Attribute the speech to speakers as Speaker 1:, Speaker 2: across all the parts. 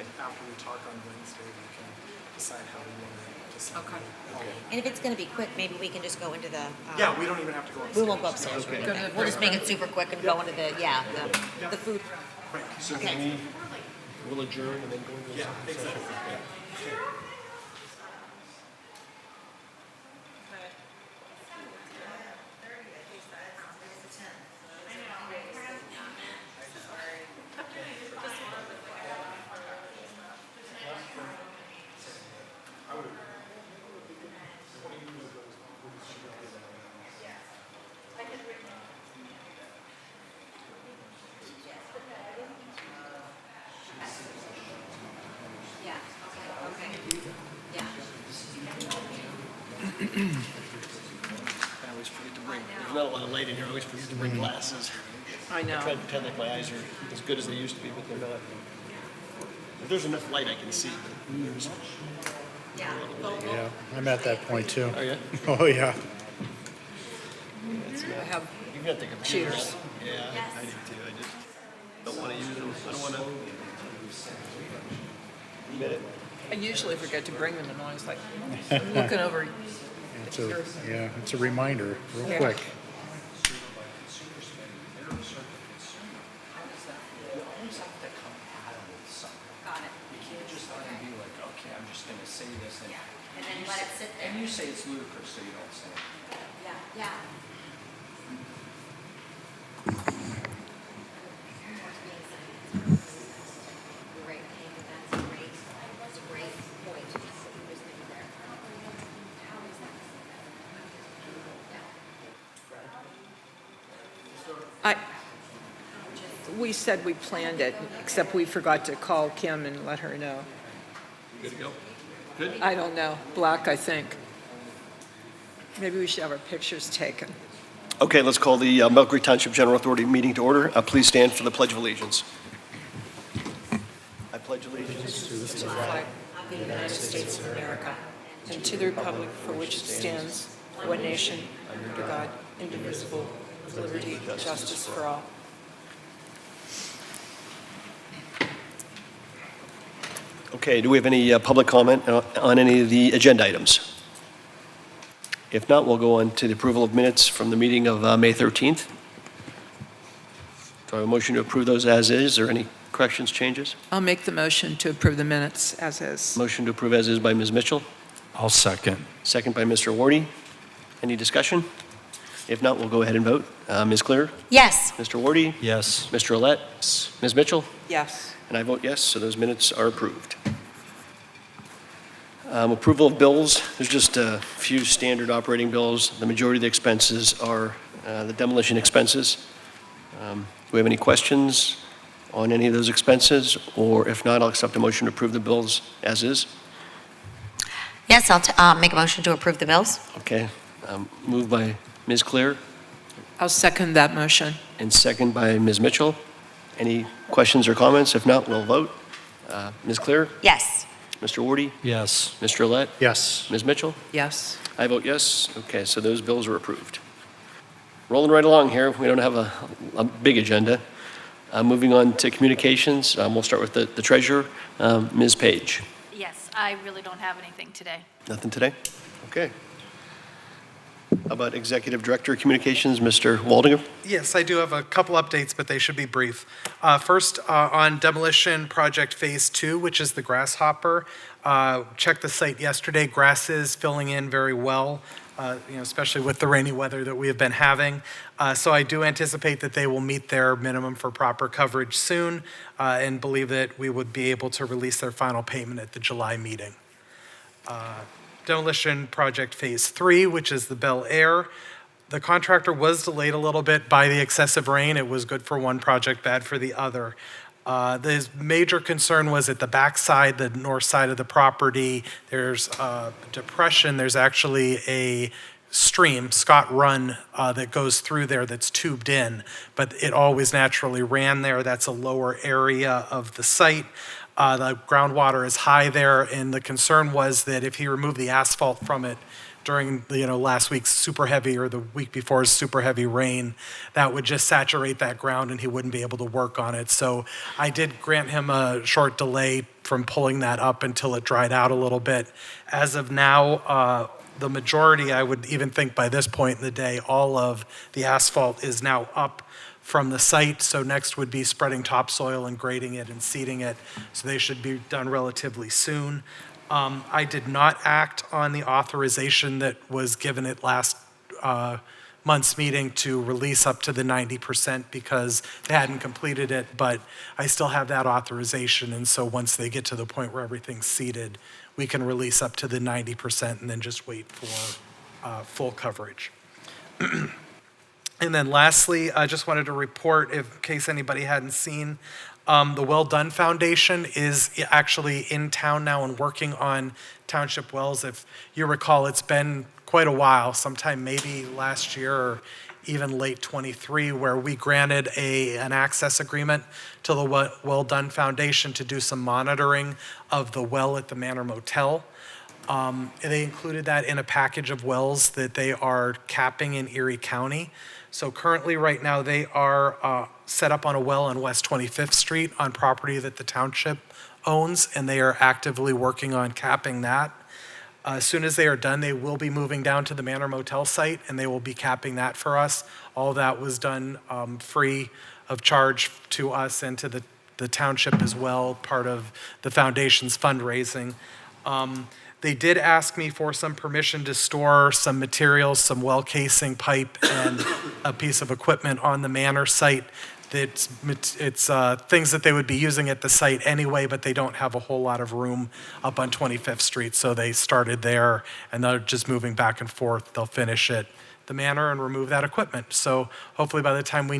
Speaker 1: after we talk on Wednesday, we can decide how we want to decide.
Speaker 2: Okay.
Speaker 3: And if it's gonna be quick, maybe we can just go into the.
Speaker 1: Yeah, we don't even have to go upstairs.
Speaker 3: We won't go upstairs.
Speaker 2: Okay.
Speaker 3: We'll just make it super quick and go into the, the food.
Speaker 4: So
Speaker 3: Okay.
Speaker 4: can we'll adjourn and then go into the
Speaker 1: Yeah,
Speaker 4: second session?
Speaker 1: exactly.
Speaker 3: Yeah, okay. Yeah.
Speaker 4: I always forget to bring, there's not a lot of light in here, I always forget to bring glasses.
Speaker 2: I know.
Speaker 4: I try to pretend like my eyes are as good as they used to be, but they're not. If there's enough light, I can see.
Speaker 3: Yeah.
Speaker 5: Yeah, I'm at that point too.
Speaker 4: Oh, yeah?
Speaker 5: Oh, yeah.
Speaker 2: I have,
Speaker 4: You've got the computer.
Speaker 2: Cheers.
Speaker 4: Yeah, I do too. I just don't want to use them. I don't want to. Admit it.
Speaker 2: I usually forget to bring them, and always like, I'm looking over.
Speaker 5: It's a reminder, real
Speaker 2: Yeah.
Speaker 5: quick.
Speaker 3: Got it.
Speaker 6: You can't just be like, okay, I'm just gonna say this,
Speaker 3: And then let it sit there.
Speaker 6: and you say it's ludicrous, so you don't say it.
Speaker 3: Yeah, yeah. Great, that's a great point that you just made there. How is that?
Speaker 2: We said we planned it, except we forgot to call Kim and let her know.
Speaker 4: Good to go? Good?
Speaker 2: I don't know, black, I think. Maybe we should have our pictures taken.
Speaker 4: Okay, let's call the Millcreek Township General Authority meeting to order. Please stand for the Pledge of Allegiance. I pledge allegiance
Speaker 2: To the flag of the United States of America, and to the republic for which it stands, one nation, under God, indivisible, with liberty and justice for all.
Speaker 4: Okay, do we have any public comment on any of the agenda items? If not, we'll go on to the approval of minutes from the meeting of May 13th. Do I have a motion to approve those as is, or any corrections, changes?
Speaker 2: I'll make the motion to approve the minutes as is.
Speaker 4: Motion to approve as is by Ms. Mitchell,
Speaker 5: I'll second.
Speaker 4: second by Mr. Wardy. Any discussion? If not, we'll go ahead and vote. Ms. Clear?
Speaker 3: Yes.
Speaker 4: Mr. Wardy?
Speaker 5: Yes.
Speaker 4: Mr. Olet? Ms. Mitchell?
Speaker 2: Yes.
Speaker 4: And I vote yes, so those minutes are approved. Approval of bills, there's just a few standard operating bills. The majority of the expenses are the demolition expenses. Do we have any questions on any of those expenses? Or if not, I'll accept a motion to approve the bills as is.
Speaker 3: Yes, I'll make a motion to approve the bills.
Speaker 4: Okay, moved by Ms. Clear
Speaker 2: I'll second that motion.
Speaker 4: and second by Ms. Mitchell. Any questions or comments? If not, we'll vote. Ms. Clear,
Speaker 3: Yes.
Speaker 4: Mr. Wardy,
Speaker 5: Yes.
Speaker 4: Mr. Olet,
Speaker 5: Yes.
Speaker 4: Ms. Mitchell?
Speaker 2: Yes.
Speaker 4: I vote yes. Okay, so those bills are approved. Rolling right along here, we don't have a big agenda. Moving on to communications, we'll start with the treasurer, Ms. Page.
Speaker 7: Yes, I really don't have anything today.
Speaker 4: Nothing today? Okay. How about Executive Director of Communications, Mr. Waldinger?
Speaker 1: Yes, I do have a couple updates, but they should be brief. First, on demolition project phase 2, which is the Grasshopper. Checked the site yesterday. Grass is filling in very well, especially with the rainy weather that we have been having. So I do anticipate that they will meet their minimum for proper coverage soon, and believe that we would be able to release their final payment at the July meeting. Demolition project phase 3, which is the Bel Air. The contractor was delayed a little bit by the excessive rain. It was good for one project, bad for the other. The major concern was at the backside, the north side of the property. There's a depression. There's actually a stream, Scott Run, that goes through there that's tubed in, but it always naturally ran there. That's a lower area of the site. The groundwater is high there, and the concern was that if he removed the asphalt from it during last week's super heavy or the week before's super heavy rain, that would just saturate that ground and he wouldn't be able to work on it. So I did grant him a short delay from pulling that up until it dried out a little bit. As of now, the majority, I would even think by this point in the day, all of the asphalt is now up from the site. So next would be spreading topsoil and grading it and seeding it. So they should be done relatively soon. I did not act on the authorization that was given at last month's meeting to release up to the 90% because they hadn't completed it, but I still have that authorization. And so once they get to the point where everything's seeded, we can release up to the 90% and then just wait for full coverage. And then lastly, I just wanted to report, in case anybody hadn't seen, the Well Done Foundation is actually in town now and working on township wells. If you recall, it's been quite a while, sometime maybe last year or even late '23, where we granted an access agreement to the Well Done Foundation to do some monitoring of the well at the Manor Motel. They included that in a package of wells that they are capping in Erie County. So currently, right now, they are set up on a well on West 25th Street on property that the township owns, and they are actively working on capping that. As soon as they are done, they will be moving down to the Manor Motel site, and they will be capping that for us. All that was done free of charge to us and to the township as well, part of the foundation's fundraising. They did ask me for some permission to store some materials, some well casing pipe and a piece of equipment on the Manor site. It's things that they would be using at the site anyway, but they don't have a whole lot of room up on 25th Street, so they started there, and they're just moving back and forth. They'll finish at the Manor and remove that equipment. So hopefully by the time we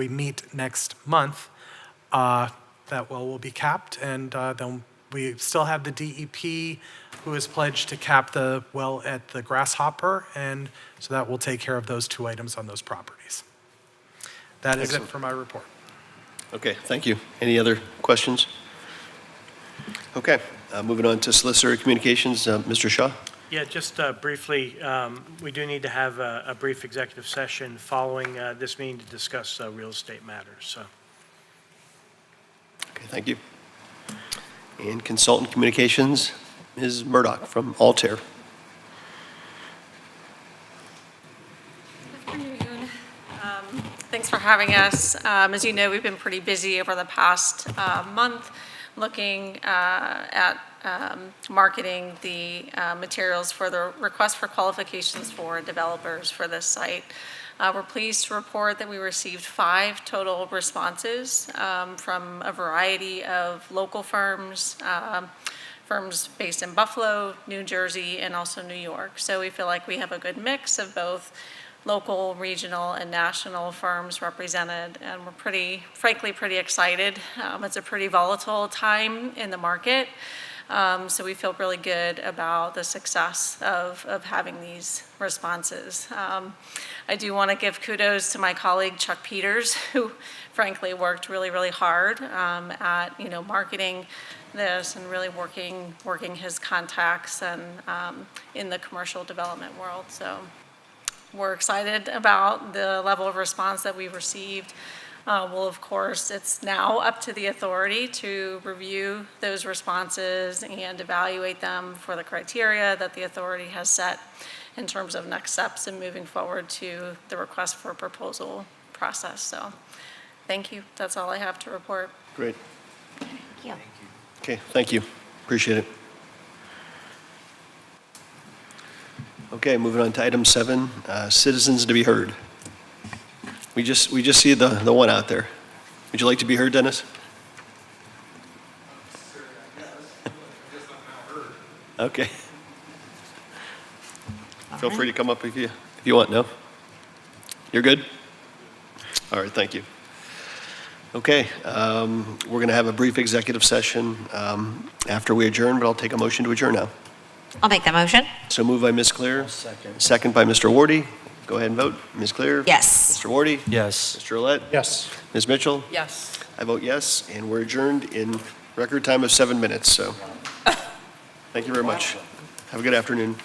Speaker 1: meet next month, that well will be capped, and then we still have the DEP who has pledged to cap the well at the Grasshopper, and so that will take care of those two items on those properties. That is it for my report.
Speaker 4: Okay, thank you. Any other questions? Okay, moving on to solicitor communications, Mr. Shaw.
Speaker 8: Yeah, just briefly, we do need to have a brief executive session following this meeting to discuss real estate matters, so.
Speaker 4: Okay, thank you. And consultant communications, Ms. Murdoch from Altair.
Speaker 9: Afternoon. Thanks for having us. As you know, we've been pretty busy over the past month looking at marketing the materials for the request for qualifications for developers for this site. We're pleased to report that we received 5 total responses from a variety of local firms, firms based in Buffalo, New Jersey, and also New York. So we feel like we have a good mix of both local, regional, and national firms represented, and we're frankly pretty excited. It's a pretty volatile time in the market, so we feel really good about the success of having these responses. I do want to give kudos to my colleague Chuck Peters, who frankly worked really, really hard at marketing this and really working his contacts and in the commercial development world. So we're excited about the level of response that we've received. Well, of course, it's now up to the authority to review those responses and evaluate them for the criteria that the authority has set in terms of next steps and moving forward to the request for proposal process. So thank you. That's all I have to report.
Speaker 4: Great.
Speaker 3: Thank you.
Speaker 4: Okay, thank you. Appreciate it. Okay, moving on to item 7, citizens to be heard. We just see the one out there. Would you like to be heard, Dennis? Okay. Feel free to come up if you want. No? You're good? All right, thank you. Okay, we're going to have a brief executive session after we adjourn, but I'll take a motion to adjourn now.
Speaker 3: I'll make that motion.
Speaker 4: So moved by Ms. Clear. Second by Mr. Wardy. Go ahead and vote. Ms. Clear?
Speaker 3: Yes.
Speaker 4: Mr. Wardy?
Speaker 5: Yes.
Speaker 4: Mr. Olet?
Speaker 5: Yes.
Speaker 4: Ms. Mitchell?
Speaker 2: Yes.
Speaker 4: I vote yes, and we're adjourned in record time of 7 minutes, so thank you very much. Have a good afternoon.